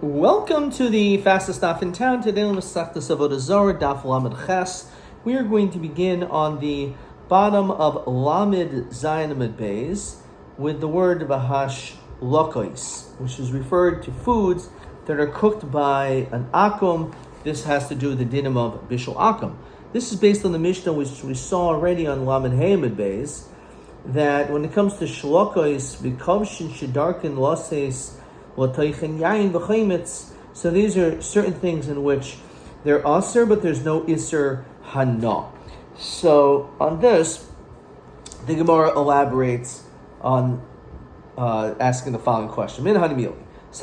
Welcome to the fastest daf in town. Today on Masechtas Avodah Zarah, daf Lamed Ches. We are going to begin on the bottom of Lamed Zayin Amud Beis with the word Vahash Lokos, which is referred to foods that are cooked by an akum. This has to do with the dinim of Bishul Akum. This is based on the Mishnah which we saw already on Lamed Hey Amud Beis, that when it comes to Shlokos, V'kovshin Shedarkin Loses, so these are certain things in which they're aser, but there's no iser hana. So on this, the Gemara elaborates on asking the following question. So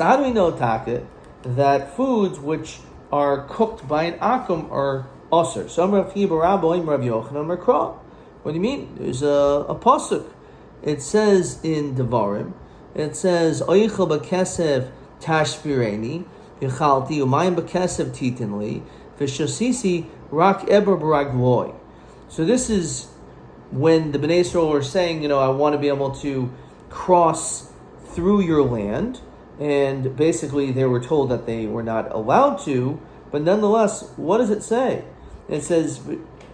how do we know, Taka, that foods which are cooked by an akum are aser? So what do you mean? There's a pasuk. It says in Devarim, it says, Oichel b'kesef tashbireni, v'chalti umayim b'kesef titinli, v'shosisi rak eber b'ragloi. So this is when the Bnei Yisrael are saying, I want to be able to cross through your land, and basically they were told that they were not allowed to, but nonetheless, what does it say? It says,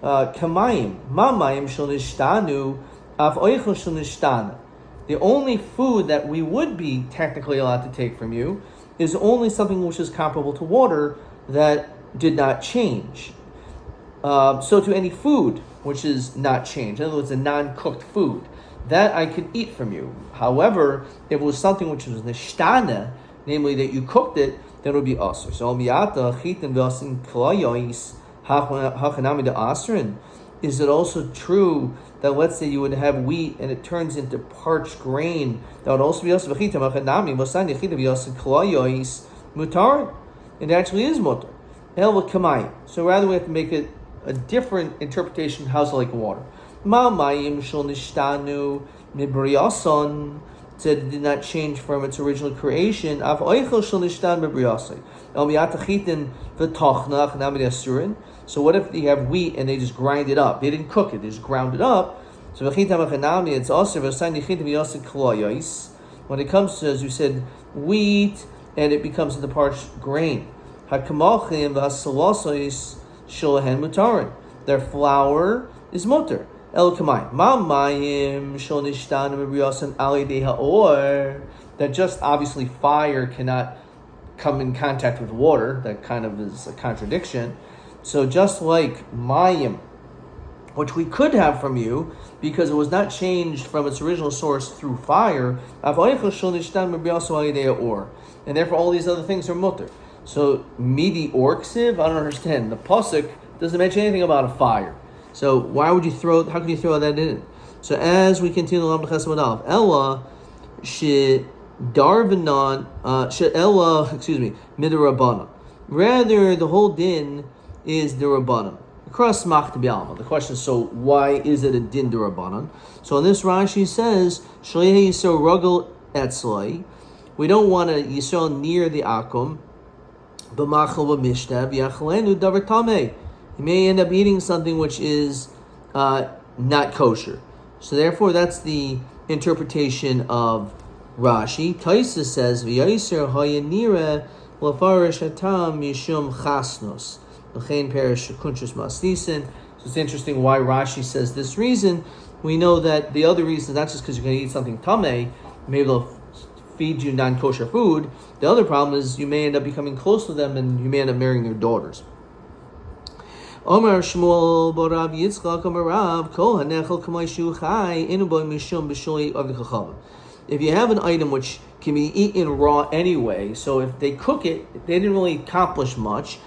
Kamayim, mamayim shel nishtanu, af oichel shel nishtana. The only food that we would be technically allowed to take from you is only something which is comparable to water that did not change. So to any food which is not changed, in other words, a non-cooked food, that I could eat from you. However, if it was something which was nishtana, namely that you cooked it, then it would be asr. So is it also true that let's say you would have wheat and it turns into parched grain, that would also be also mutar? It actually is mutar. So rather we have to make it a different interpretation. How's it like water? Said it did not change from its original creation. So what if you have wheat and they just grind it up? They didn't cook it, they just ground it up. So it's also when it comes to, as you said, wheat and it becomes into parched grain. Their flour is mutar. That just obviously fire cannot come in contact with water. That kind of is a contradiction. So just like mayim, which we could have from you because it was not changed from its original source through fire, and therefore all these other things are mutar. So midi or ksiv, I don't understand. The pasuk doesn't mention anything about a fire. So how can you throw that in? So as we continue the Lamed Ches Amud Ella darvanan Ella midrabanan. Rather, the whole din is derabanan. Across mach to bi'alma. The question is, so why is it a din derabanan? So on this Rashi says, Shalei Yisrael rugel etzlai. We don't want a Yisrael near the akum. B'machal b'mishtav yachalenu davar tameh. You may end up eating something which is not kosher. So therefore, that's the interpretation of Rashi. Taisa says, "V'yaser hayanira lafarish hatam yishum chasnos l'chein perish kuntrus masnisin." So it's interesting why Rashi says this reason. We know that the other reason is not just because you're going to eat something tameh, maybe they'll feed you non-kosher food. The other problem is you may end up becoming close to them and you may end up marrying their daughters. Omar Shmuel Borav Yitzchak Amarav Kol Hanechel Kamaishu Chai Inuboy Mishum B'Shuli of the Chacham. If you have an item which can be eaten raw anyway, so if they cook it, they didn't really accomplish much,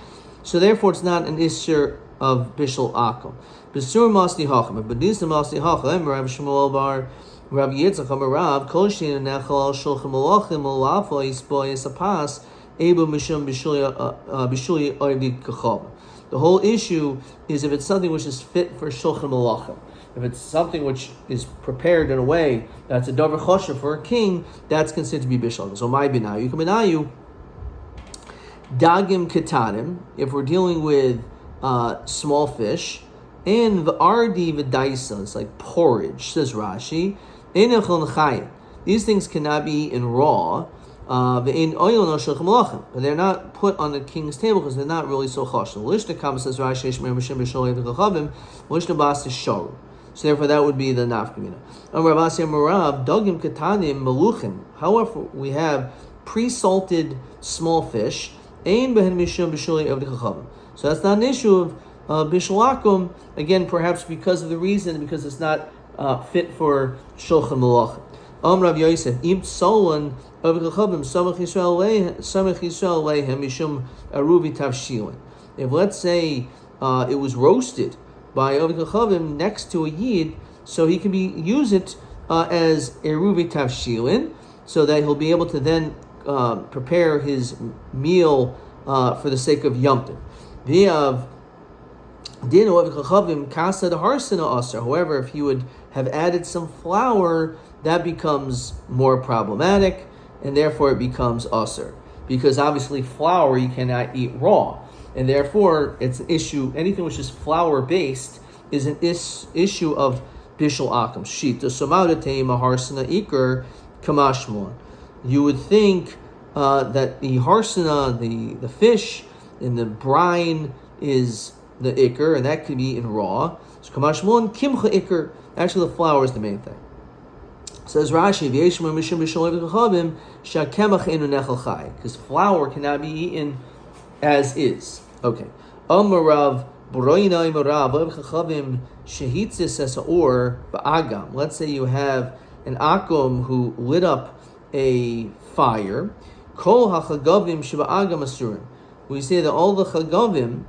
so therefore it's not an isser of Bishul Akum. B'Sur Masni Hacham, but B'Disna Masni Hacham, Rav Shmuel Bar Rav Yitzchak Amarav Kol Shin Nechel Shulchan Malachim Malafo Yisboy Sapas Ebu Mishum B'Shuli of the Chacham. The whole issue is if it's something which is fit for shulchan malachim. If it's something which is prepared in a way that's a davar choshev for a king, that's considered to be bishul. So my binayu, dagim ketanim. If we're dealing with small fish, and v'ardi v'daisa, it's like porridge. Says Rashi, these things cannot be eaten raw. But they're not put on the king's table because they're not really so chashon. Lishna Kama says Rashi Shmer B'Shem B'Sholei V'Kachavim. Lishna Bas is Sharu. So therefore, that would be the nafkamina. Rabbi Marav Dogim Katanim Meluchim. However, we have pre-salted small fish. Ein Behen Mishum B'Sholei V'Kachavim. So that's not an issue of Bishalakum. Again, perhaps because of the reason, because it's not fit for Shulchan Malachim. Rav Yosef Im Tzolan. If let's say it was roasted by Ovid Kachavim next to a Yid, so he can use it as Eruvi Tavshilin, so that he'll be able to then prepare his meal for the sake of Yom Tov. However, if you would have added some flour, that becomes more problematic, and therefore it becomes usher. Because obviously flour you cannot eat raw. And therefore it's an issue, anything which is flour based is an issue of bishul akam. Shita somauda teima harsana ikar kamashmon. You would think that the harsana, the fish in the brine is the ikar, and that could be in raw. So kamashmon kimcha ikar. Actually the flour is the main thing. Says Rashi, because flour cannot be eaten as is. Okay. Let's say you have an akum who lit up a fire. We say that all the chagavim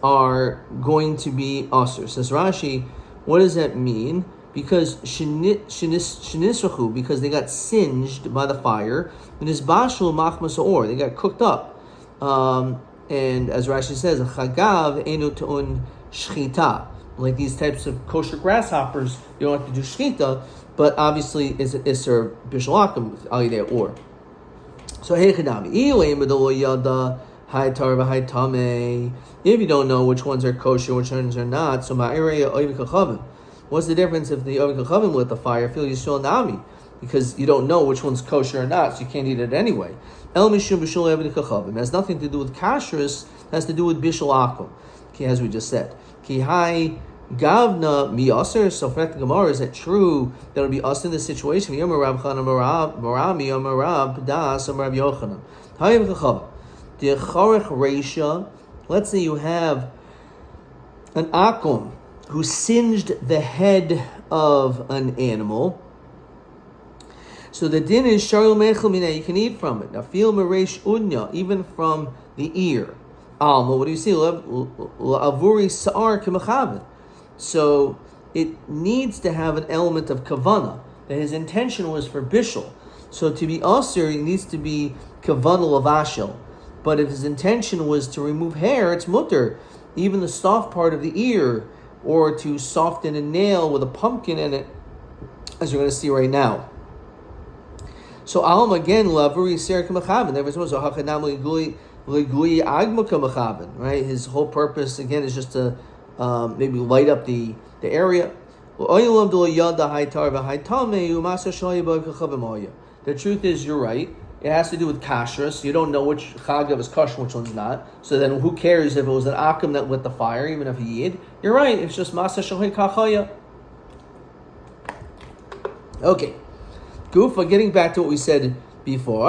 are going to be asur. Says Rashi, what does that mean? Because because they got singed by the fire, and is bashul machmas or they got cooked up, and as Rashi says, chagav enu te'un shchita. Like these types of kosher grasshoppers, you don't have to do shchita, but obviously is iser bishalakim alidei or. So heichadami ileim b'dolo yada haitar v'haitame. If you don't know which ones are kosher, which ones are not, so ma'irei oiv kachavim. What's the difference if the Ovid Kachavim lit the fire? Feel Yisrael Nami, because you don't know which one's kosher or not, so you can't eat it anyway. El Mishum Bishul Ovid Kachavim has nothing to do with kashrus, has to do with Bishul Akum, as we just said. Ki hai gavna mi aser. So for the Gemara, is it true that it'll be us in this situation? Yomi Rab Chana Marami Yomi Rab Das Rab Yochanan. Hayim Kachavim. The Charech Reisha. Let's say you have an akum who singed the head of an animal. So the din is sharul mechel mina, you can eat from it. Now feel meresh unya, even from the ear. Alma, what do you see? Avuri sa'ar k'mechaven. So it needs to have an element of kavana, that his intention was for bishul. So to be asur, it needs to be kavana lavashel. But if his intention was to remove hair, it's mutter. Even the soft part of the ear, or to soften a nail with a pumpkin in it, as you're going to see right now. So Alam again, lavuri ser k'mechaven. There was also hachanam legui agma k'mechaven. Right, his whole purpose again is just to maybe light up the area. The truth is, you're right. It has to do with kashrus. You don't know which chagav is kosher, which one's not. So then who cares if it was an akum that lit the fire, even if he yid? You're right, it's just masa shohay kachaya. Okay. Gufa, getting back to what we said before.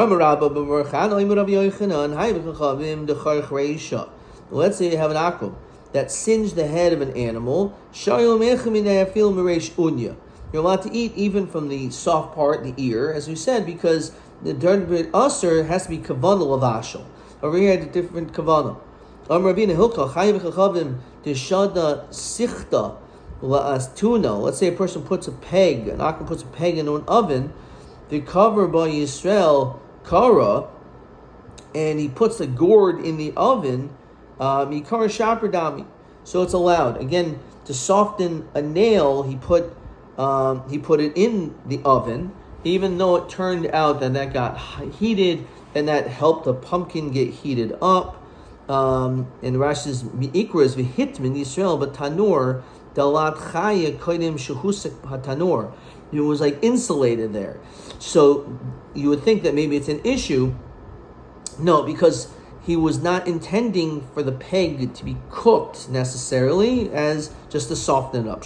Let's say you have an akum that singed the head of an animal. You're allowed to eat even from the soft part, the ear, as we said, because the dirt bit usher has to be kavana lavashel. Over here, had a different kavana. Ravina hilka chayiv chachavim deshada sichta la'astuna. Let's say a person puts a peg, an akum puts a peg into an oven, the cover by Yisrael kara, and he puts a gourd in the oven. Mikara shaper dami. So it's allowed. Again, to soften a nail, he put it in the oven, even though it turned out that got heated, and that helped the pumpkin get heated up. And Rashi's Mikra is v'hitmin Yisrael, but tanur dalat chaya kodim shehusik hatanur. It was like insulated there. So you would think that maybe it's an issue. No, because he was not intending for the peg to be cooked necessarily, as just to soften it up.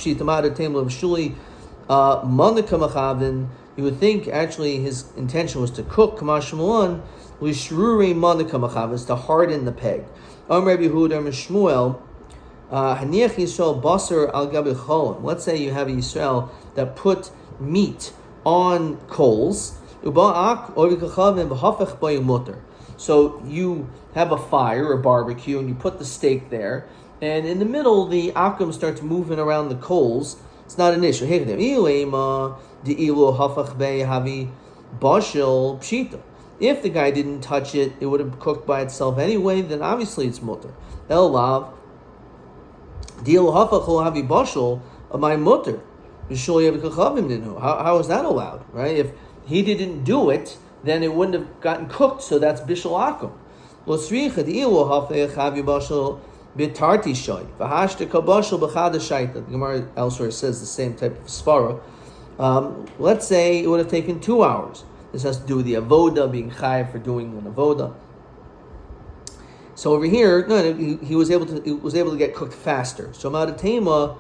You would think actually his intention was to cook kamashmulan lishrure manaka machav, to harden the peg. Rabbi Yehuda Shmuel haniach Yisrael basar al gabi cholim. Let's say you have a Yisrael that put meat on coals. So you have a fire or barbecue and you put the steak there, and in the middle the akum starts moving around the coals. It's not an issue. If the guy didn't touch it, it would have cooked by itself anyway, then obviously it's mutter. Elav havi bashel my mutter. How is that allowed? Right? If he didn't do it, then it wouldn't have gotten cooked, so that's bishul akum. The Gemara elsewhere says the same type of svara. Let's say it would have taken 2 hours. This has to do with the avodah, being chayav for doing an avodah. So over here, no, he was able to get cooked faster. So Madatema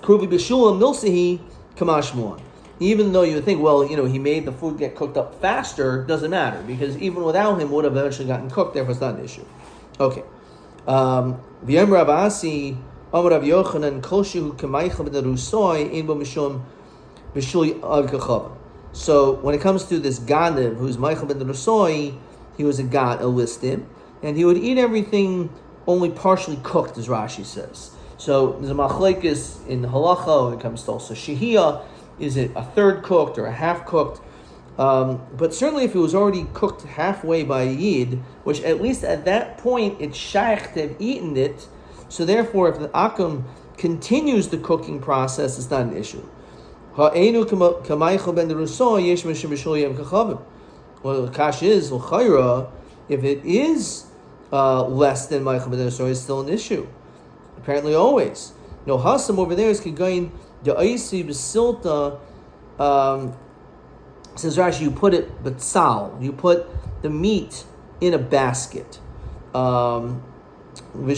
Kruvi Bishulam Milsihi Kamashmuan. Even though you would think, well, he made the food get cooked up faster, doesn't matter, because even without him, it would have eventually gotten cooked, therefore it's not an issue. Okay. V'yem Rav Asi, Amar Rav Yochanan, Kol shehu k'maycha b'nerusoi, ein bo mishum b'shul al-kachava. So when it comes to this Ganev, who's Meichel b'nerusoi, he was a listim, and he would eat everything only partially cooked, as Rashi says. So there's a machlekes in halacha when it comes to also shehiyah. Is it a third cooked or a half cooked? But certainly if it was already cooked halfway by a yid, which at least at that point it's shaykh to have eaten it, so therefore if the akum continues the cooking process, it's not an issue. Well, the kash is, if it is less than Meichel ben Rusoy, it's still an issue. Apparently always. No, Hasam over there is Kagain. The Aisi Basilta says Rashi, you put it betzal, you put the meat in a basket. And he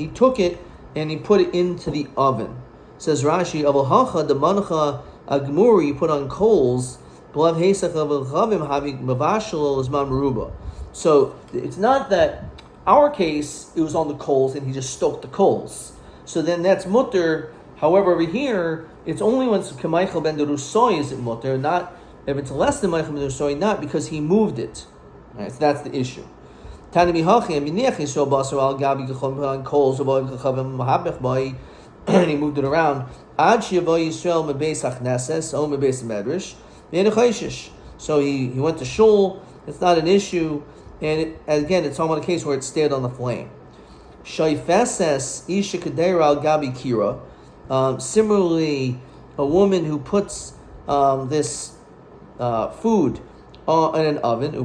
took it and he put it into the oven. Says Rashi, Avahacha the mancha agmuri, you put on coals. So it's not that our case it was on the coals and he just stoked the coals. So then that's mutter. However, over here, it's only when it's K'maychel ben Derusoy is it mutter, not if it's less than Meichel ben Derusoy, not because he moved it. Right, so that's the issue. And he moved it around. So he went to shul. It's not an issue, and again, it's on a case where it stayed on the flame. Similarly, a woman who puts this food in an oven,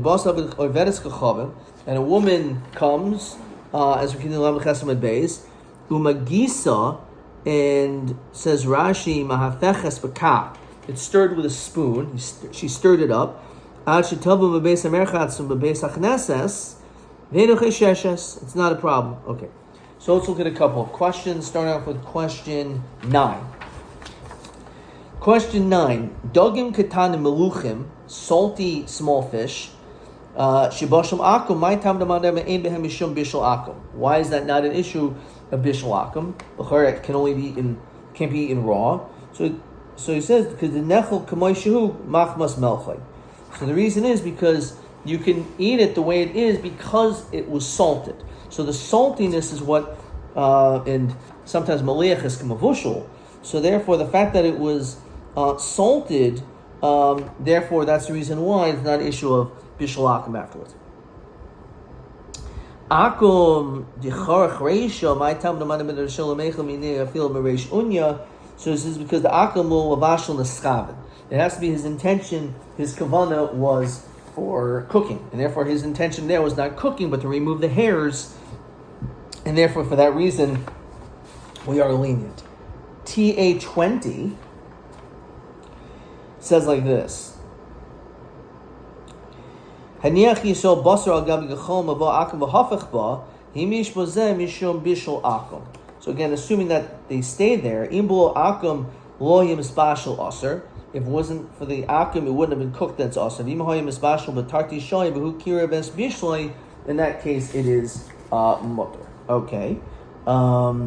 and a woman comes, as we can do in Chesed Beis, umagisa, and says Rashi, mahafeches b'kaf. It's stirred with a spoon. She stirred it up. It's not a problem. Okay. So let's look at a couple of questions, starting off with question 9. Question 9. Dogim katan meluchim, salty small fish. Shibashim akum, my tam damader me'ein behem mishum bishul akum. Why is that not an issue of bishul akum? It can't be eaten raw. So he says, because the nechel kamoy shehu machmas melchay. So the reason is because you can eat it the way it is because it was salted. So the saltiness is what, and sometimes maliach is kamavushal. So therefore, the fact that it was salted, therefore that's the reason why it's not an issue of bishul akum afterwards. Akum dicharach reisha my tam d'man ben rishol meichel minei afil mereish unya. So this is because the akum will avashal neschaven. It has to be his intention. His kavana was for cooking, and therefore his intention there was not cooking, but to remove the hairs, and therefore for that reason we are lenient. TA20 says like this. Haniach yisol basar al gabi gechol mavo akum v'hafech ba himish bozeh mishum bishul akum. So again, assuming that they stayed there, imbulo akum lo yim spashal aser. If it wasn't for the akum, it wouldn't have been cooked. That's aser. V'imah yim spashal b'tarti shoy b'hu kira ves bishloi. In that case, it is mutter. Okay. All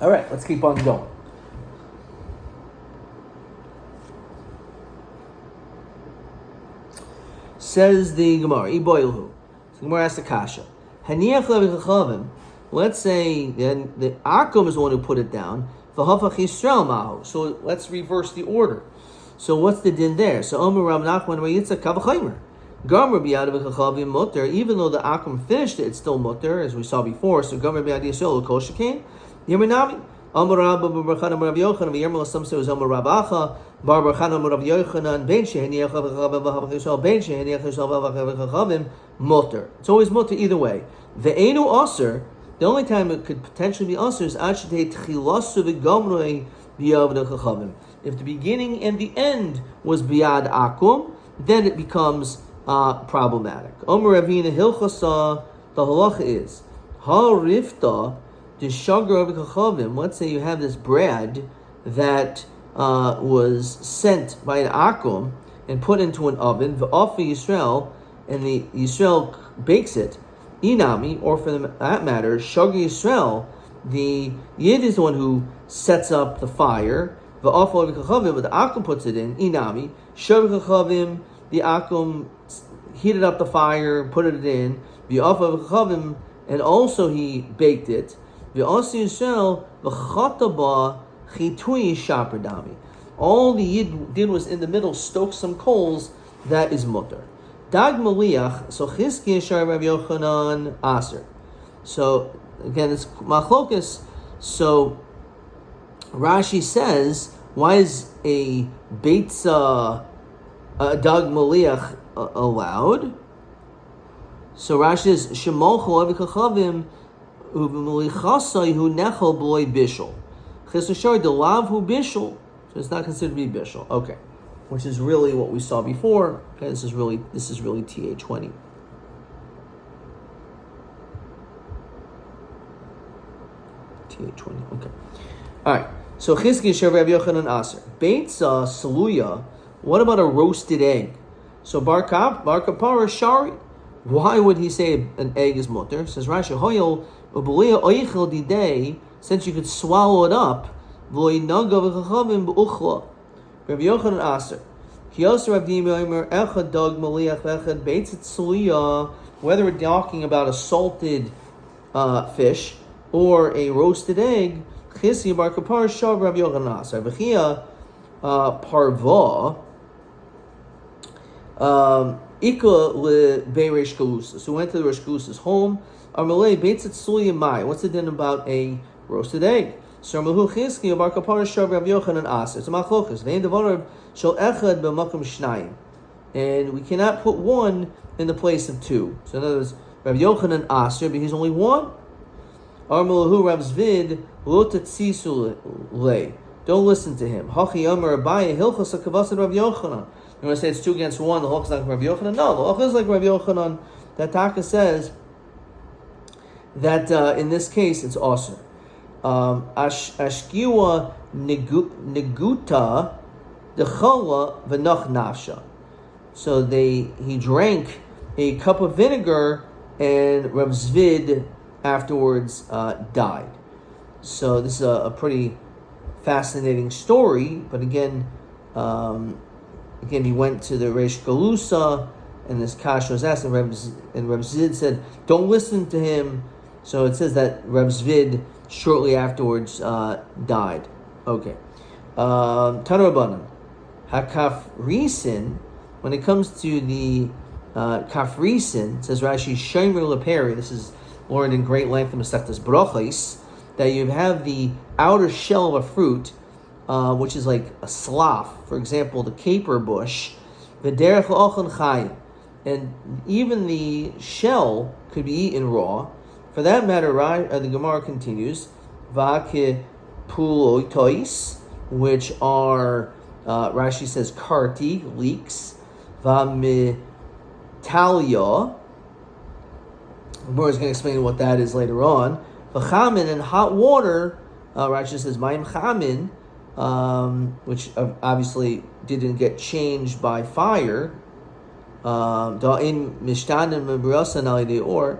right, let's keep on going. Says the Gemara, Iboilhu. So the Gemara asks the Kasha. Haniach levi. Let's say then the Akum is the one who put it down. V'hafach Yisrael mahu. So let's reverse the order. So what's the din there? So Omer Rav Nachman Yitzchak Kavachaymer. Gam Rabbi Yad v'chachavim mutter. Even though the Akum finished it, it's still mutter, as we saw before. So Gam Rabbi Yad Yisrael Kol Shekain. Yemenami. Omer Rabbi Barbarchan Omer Rav Yochanan v'Yermel some say it was Omer Rav Acha. Barbarchan Omer Rav Yochanan ben shehaniach v'chachavim v'hafach Yisrael ben shehaniach Yisrael v'chachavim mutter. It's always mutter either way. Ve'enu aser. The only time it could potentially be aser is achitei tchilasu v'gomrei b'yavad chachavim. If the beginning and the end was biyad akum, then it becomes problematic. Omer Ravina Hilchasa, the halacha is harifta the shagar of chachavim. Let's say you have this bread that was sent by an akum and put into an oven. The offer Yisrael, and the Yisrael bakes it. Inami, or for that matter, shagar Yisrael. The Yid is the one who sets up the fire. The offer of chachavim, but the akum puts it in. Inami, shagar chachavim. The akum heated up the fire, put it in. The offer of chachavim, and also he baked it. The also Yisrael v'chataba chitui shaperdami. All the Yid did was in the middle stoke some coals. That is mutter. Dag maliach. So Chizkiya shar Rabbi Yochanan aser. So again, it's machlokas. So Rashi says, why is a beitza dag maliach allowed? So Rashi says shemolcho avi kachavim uv'malichasai hu nechol b'loi bishul. Chesashar delav hu bishul. So it's not considered to be bishul. Okay, which is really what we saw before. Okay, this is really TA20. TA20. Okay. All right. So Chizkiya shar Rabbi Yochanan aser beitza saluya. What about a roasted egg? So bar kapara shari. Why would he say an egg is mutter? Says Rashi, hoyel ubelia oichel didei, since you could swallow it up. V'lo yinaga v'chachavim b'uchla. Rabbi Yochanan aser. Kiyos Rav Dimi echad dog maliach echad beitzet saluya. Whether we're talking about a salted fish or a roasted egg. Chizkiya bar kapara shari Rabbi Yochanan aser. V'chia parva. Ika le be Reish Galusa. So we went to the Reish Galusa's home. Amalei beitzet suya mai. What's the din about a roasted egg? So Amahu Chizkiya bar kapara shar Rav Yochanan aser. It's a machlokas. Vein devarim shel echad b'makom shnayim. And we cannot put one in the place of two. So in other words, Rav Yochanan aser, but he's only one. Amalahu Rav Zvid lo tetzisu le. Don't listen to him. Hachi Yomer Abaye Hilchos HaKavasad Rav Yochanan. You want to say it's 2 against 1, the halach is like Rav Yochanan? No, the halach is like Rav Yochanan. That Taka says that in this case it's awesome. Ashkiwa neguta dechala v'nach nafsha. So he drank a cup of vinegar and Rav Zvid afterwards died. So this is a pretty fascinating story, but again, he went to the Reish Galusa, and this kasha was asked, and Reb Zvid said, "Don't listen to him." So it says that Reb Zvid shortly afterwards died. Okay, Tanurabanan Hakafrisin. When it comes to the kafrisin, it says Rashi Shomer Leperi. This is learned in great length in Masechtas Brachos, that you have the outer shell of a fruit, which is like a slough. For example, the caper bush, v'derech l'ochel chayim, and even the shell could be eaten raw. For that matter, the Gemara continues, Vake pulotois, which are, Rashi says, karti, leaks, Vamitalia. The Gemara is going to explain what that is later on. V'chamin, and hot water, Rashi says, Mayim chamin, which obviously didn't get changed by fire. Da'in mishtanim mebrasan al-deor,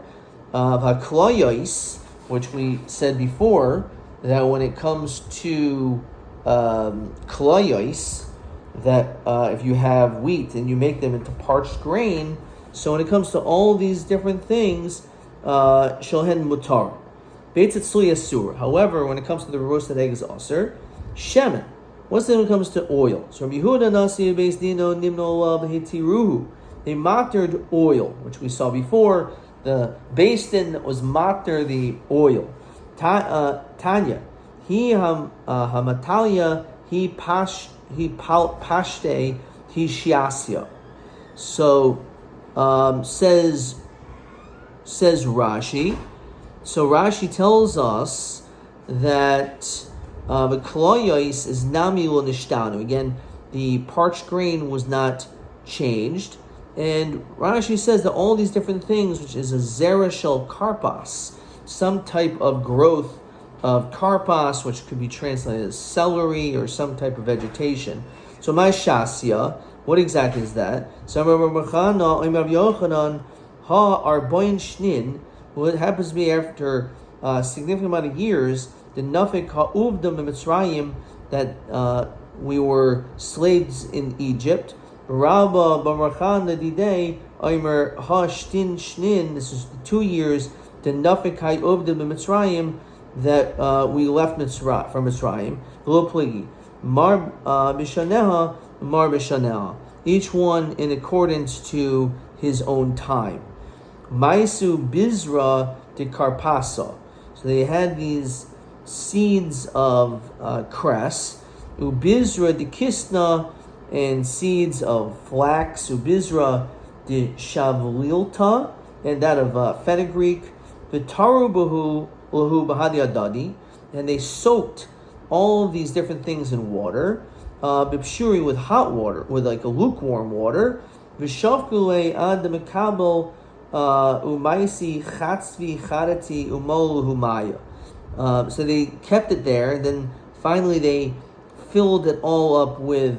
v'kloyos, which we said before, that when it comes to kloyos, that if you have wheat and you make them into parched grain, so when it comes to all these different things, sholhen mutar. Beit tzli asur. However, when it comes to the roasted egg is aser. Shemen. What's it when it comes to oil? So Rabbi Yehuda nasi beis dino nimno b'hitiruhu. They matered oil, which we saw before. The beis din was mater the oil. Tanya. He hamatalia. He pashte. He shiasya. So says Rashi. So Rashi tells us that the kloyos is nami lo nishtanu. Again, the parched grain was not changed, and Rashi says that all these different things, which is a Zarah shel karpas, some type of growth of karpas, which could be translated as celery or some type of vegetation. So my shasya, what exactly is that? So Rabbi Yochanan ha arboin shnin. What happens to be after a significant amount of years, the nafik ha'uvdam Mitzrayim, that we were slaves in Egypt. Rabba b'marchan nadidei oimer ha'shtin shnin. This is 2 years. The nafik ha'uvdam Mitzrayim, that we left from Mitzrayim. V'lo pligi mar bishaneha mar bishaneha. Each one in accordance to his own time. Maisu bizra de karpasa. So they had these seeds of cress. Ubizra de kisna, and seeds of flax. Ubizra de shavlilta, and that of fenugreek. V'taru bahu lahu bahadi adadi, and they soaked all of these different things in water. Bipshuri, with hot water, with like a lukewarm water. V'shavkule ad mekabel. Umaisi chatzvi charati umol humaya. So they kept it there, and then finally they filled it all up with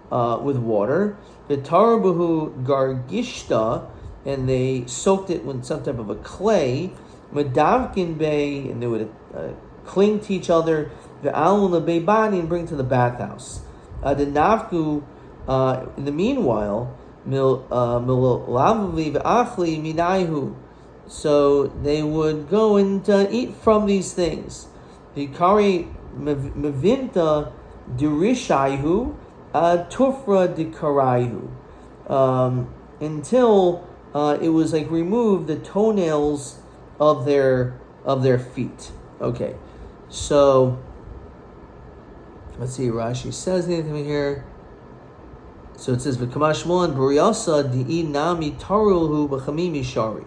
water. V'tarbuhu gargishta, and they soaked it with some type of a clay. Medavkin bay, and they would cling to each other. Ve'alun lebeibani, and bring to the bathhouse. The navku, in the meanwhile. So they would go and eat from these things. The kari mevinta dirishaihu tufra dikaraihu, until it was like remove the toenails of their feet. Okay, so let's see. Rashi says anything here. So it says, "V'kamashmon b'riyasa di'i nami tarulhu b'chamimi shari."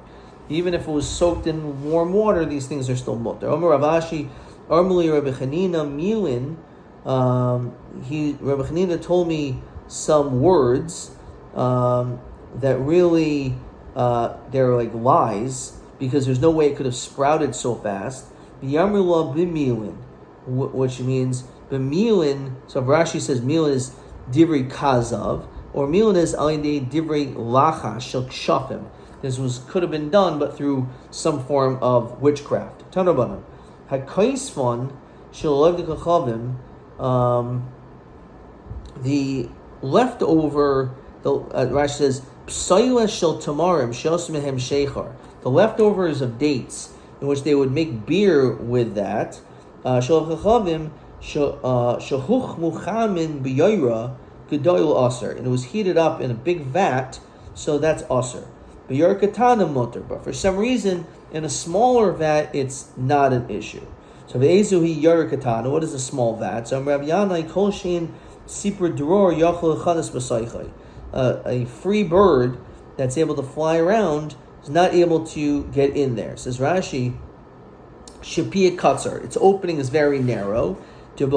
Even if it was soaked in warm water, these things are still mutter. Omer Ravashi, Armuli Rabbi Chanina Milin. Rabbi Chanina told me some words that really they're like lies, because there's no way it could have sprouted so fast. B'yamrula b'milin, which means b'milin. So Rashi says milin is divrei kazav, or milin is alidei divrei lachash shel kshafim. This could have been done, but through some form of witchcraft. Tanabanan hakaisfon shel kachavim. The leftover, Rashi says psaila shel tamarim shos mehem sheichar. The leftovers of dates, in which they would make beer with that. Shel kachavim. Shahuch muchamin b'yoyra gedoil aser, and it was heated up in a big vat, so that's aser. B'yor katana mutter, but for some reason in a smaller vat it's not an issue. So v'ezu hi yor katana. What is a small vat? So Rabbi Yanai kol shein sipur dror yachol chanas b'saychay. A free bird that's able to fly around is not able to get in there. Says Rashi, Shapia Katzar. Its opening is very narrow. We're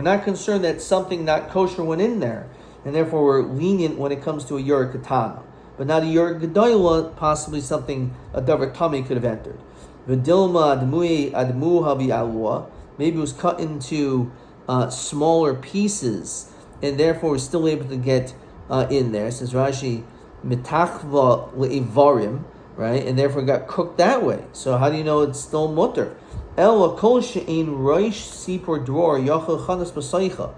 not concerned that something not kosher went in there, and therefore we're lenient when it comes to a Yer Katana. But not a Yer Gedoyla, possibly something a Davar Tame could have entered. Vidilma Admu Havi Alua. Maybe it was cut into smaller pieces, and therefore we're still able to get in there. Says Rashi, Mitachva Le'ivarim, right? And therefore it got cooked that way. So how do you know it's still mutter? Ela kol she'ein roish sipor dror yachal chanas b'saycha.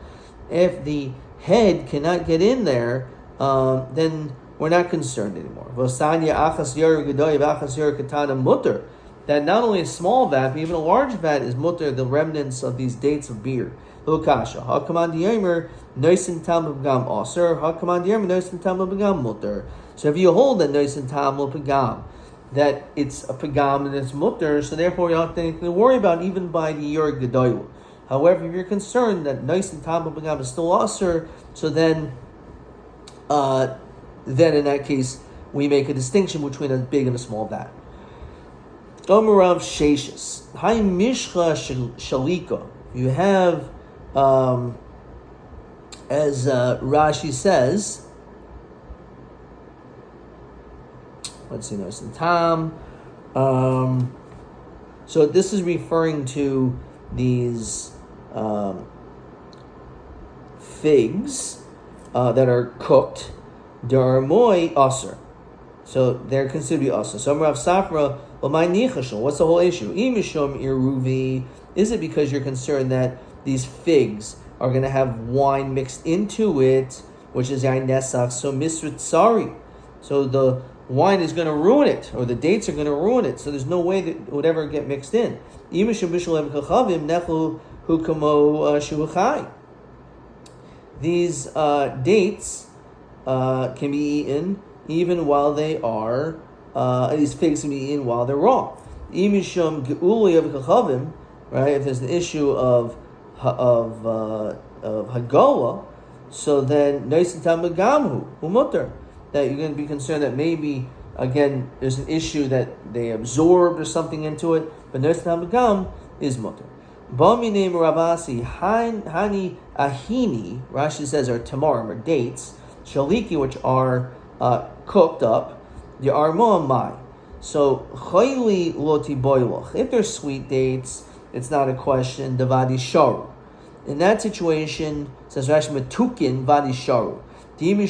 If the head cannot get in there, then we're not concerned anymore. V'sanya achas yer gedoy v'achas yer katana mutter. That not only a small vat, but even a large vat is mutter, the remnants of these dates of beer. Lokasha. Hakaman diyomer noisin tam b'gam aser. Hakaman diyomer noisin tam b'gam mutter. So if you hold that noisin tam b'gam, that it's a pagam and it's mutter, so therefore you don't have anything to worry about even by the yer gedoyl. However, if you're concerned that noisin tam b'gam is still aser, so then in that case we make a distinction between a big and a small vat. Omarav Sheshis. Hai Mishcha Shalika. You have, as Rashi says, let's see, notice the Tam. So this is referring to these figs that are cooked. Darmoy Aser. So they're considered to be Aser. So Omarav Safra. What's the whole issue? Is it because you're concerned that these figs are going to have wine mixed into it, which is yain nesach? So misrit sari, so the wine is going to ruin it, or the dates are going to ruin it. So there's no way that it would ever get mixed in. These dates can be eaten even while they are. These figs can be eaten while they're raw. Right? If there's an issue of hagola, so then that you're going to be concerned that maybe again there's an issue that they absorbed or something into it, but noisin tamagam is mutter. Bami Ravasi hani ahini. Rashi says are tamarim or dates shaliki, which are cooked up. The armoa mai. So chayli loti boilach. If they're sweet dates, it's not a question. The vadi sharu. In that situation, says Rashi metukin vadi sharu. These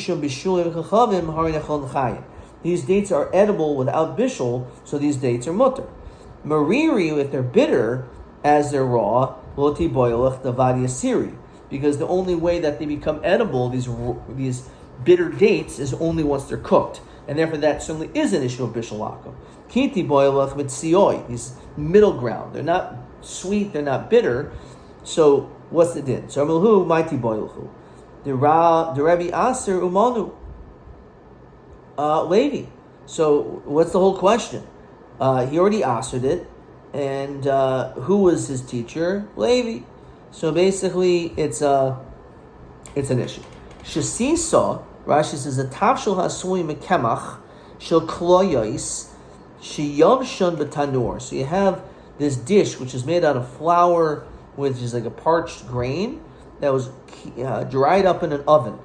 dates are edible without bishul, so these dates are mutter. Mariri, if they're bitter as they're raw, loti boilach the vadi asiri. Because the only way that they become edible, these bitter dates, is only once they're cooked. And therefore that certainly is an issue of bishul lakum. Kiti boilach with sioi, these middle ground. They're not sweet, they're not bitter. So what's the din? So amalhu mighty boilchu. The Rabbi Aser umanu Levi. So what's the whole question? He already asered it, and who was his teacher? Levi. So basically it's an issue. Shasisa, Rashi says, a tafshel hasui mekemach shel kloyos sheyavshon b'tanur. So you have this dish which is made out of flour, which is like a parched grain that was dried up in an oven.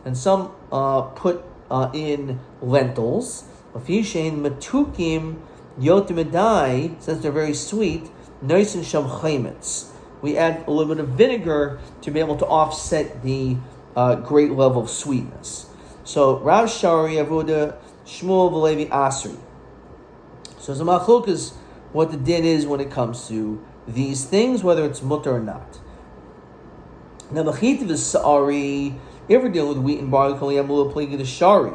And some put in lentils. Since they're very sweet, we add a little bit of vinegar to be able to offset the great level of sweetness. So Rav Shari Avodah Shmuel V'Levi Asri. So Zamachuk is what the din is when it comes to these things, whether it's mutter or not. Now Machitiv is Sa'ari. If we're dealing with wheat and barley, the shari.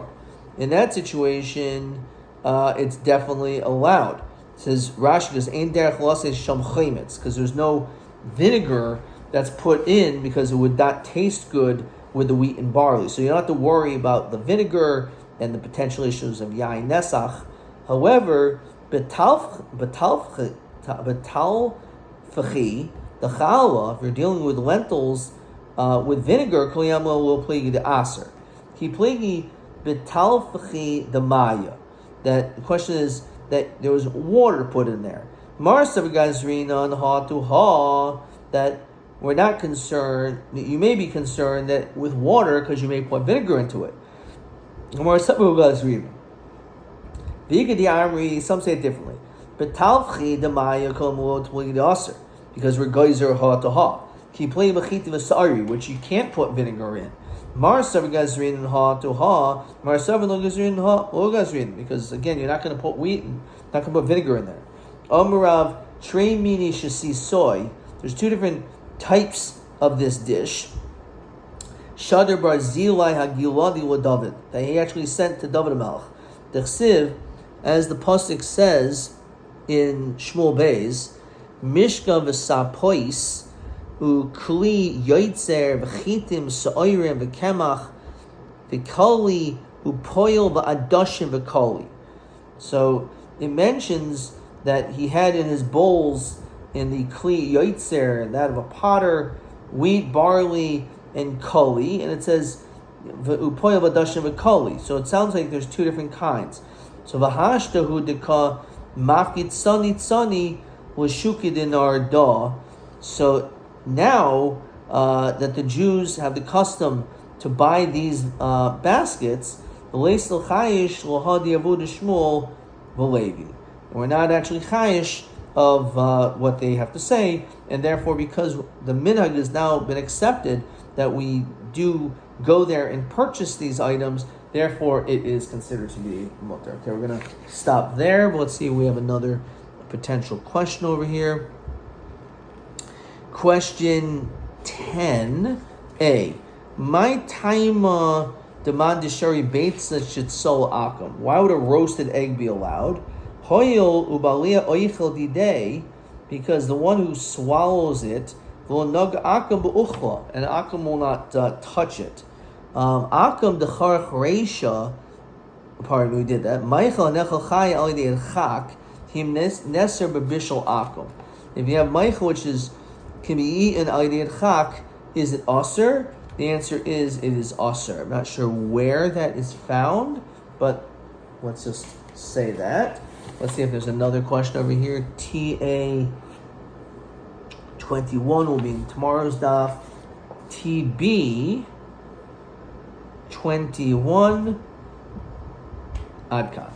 In that situation, it's definitely allowed. It says Rashi goes ein derech lase sham chaymetz, because there's no vinegar that's put in because it would not taste good with the wheat and barley. So you don't have to worry about the vinegar and the potential issues of yain nesach. However, betal fachi, the challah, if you're dealing with lentils with vinegar, koliyama will plagi the aser. He plagi Betalfachi the Maya. That the question is that there was water put in there. Marsav Gazrina and Ha to Ha, that we're not concerned, you may be concerned that with water because you may put vinegar into it. Marsav Gazrina. Vigadi Amri, some say it differently. Betalfachi the Maya Komo to the Aser, because we're Geyser Ha to Ha. Ki play Machiti Vasari, which you can't put vinegar in. Marsav Gazrin and Ha to Ha, Marsav no Gazrin Ha or Gazrin, because again you're not going to put wheat and not going to put vinegar in there. Amarav Trey Mini Shasi soy. There's two different types of this dish. Shadar Bar Zilai Hagiladi wa David, that he actually sent to David Melch. The Chsiv, as the pasuk says in Shmuel Beis, Mishka v'sapois ukli yoitzer v'chitim sa'oirim v'kemach v'kali upoil v'adashim v'kali. So it mentions that he had in his bowls in the kli yoitzer, that of a potter, wheat, barley, and kali, and it says upoil v'adashim v'kali. So it sounds like there's two different kinds. So v'hashtahu deka mafkit tzani was shukid in arda. So now that the Jews have the custom to buy these baskets, we're not actually chayish of what they have to say, and therefore, because the minhag has now been accepted that we do go there and purchase these items, therefore it is considered to be mutter. Okay, we're going to stop there, but let's see if we have another potential question over here. Question 10a. My taima demand shari beitza shitsol akum. Why would a roasted egg be allowed? Hoyel ubalia oichel didei, because the one who swallows it will nug akum beuchla, and akum will not touch it. Akum decharach reisha. Pardon me, we did that. Meichel nechel chay al yidei chak him neser bebishal akum. If you have meichel, which can be eaten al yidei chak, is it aser? The answer is it is aser. I'm not sure where that is found, but let's just say that. Let's see if there's another question over here. TA 21 will be in tomorrow's daf. TB 21 Adkan.